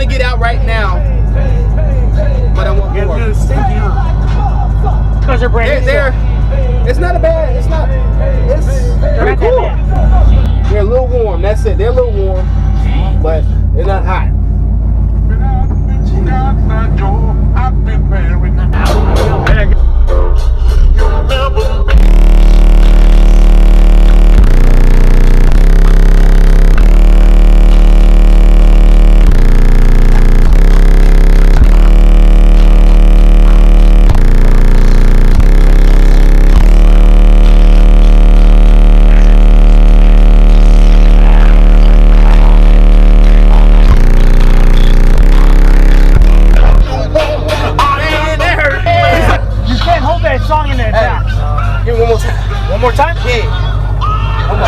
to get out right now, but I want more. It's stinky, huh? Because they're brand new. It's not a bad. It's not. It's pretty cool. They're a little warm. That's it. They're a little warm, but they're not hot. Song in there, Jack. Give me one more time. One more time? Yeah. One more.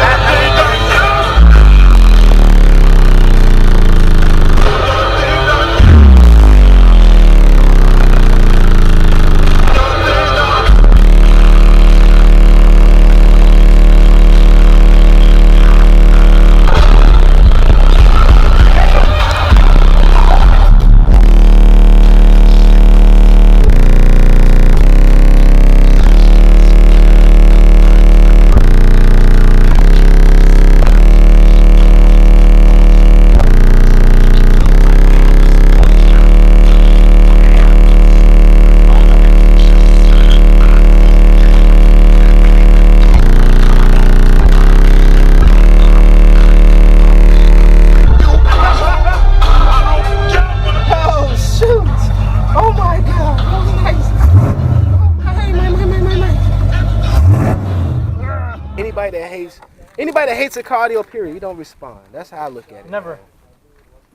Anybody that hates a Skar Audio, period, you don't respond. That's how I look at it. Never. Man.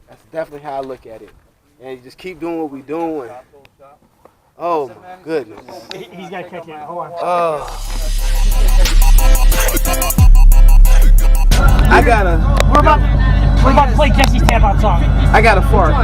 That's definitely how I look at it. And you just keep doing what we doing. Oh my goodness. He's got to catch it. Hold on. Oh. We're about to play Jesse's tap out song. I got a fart.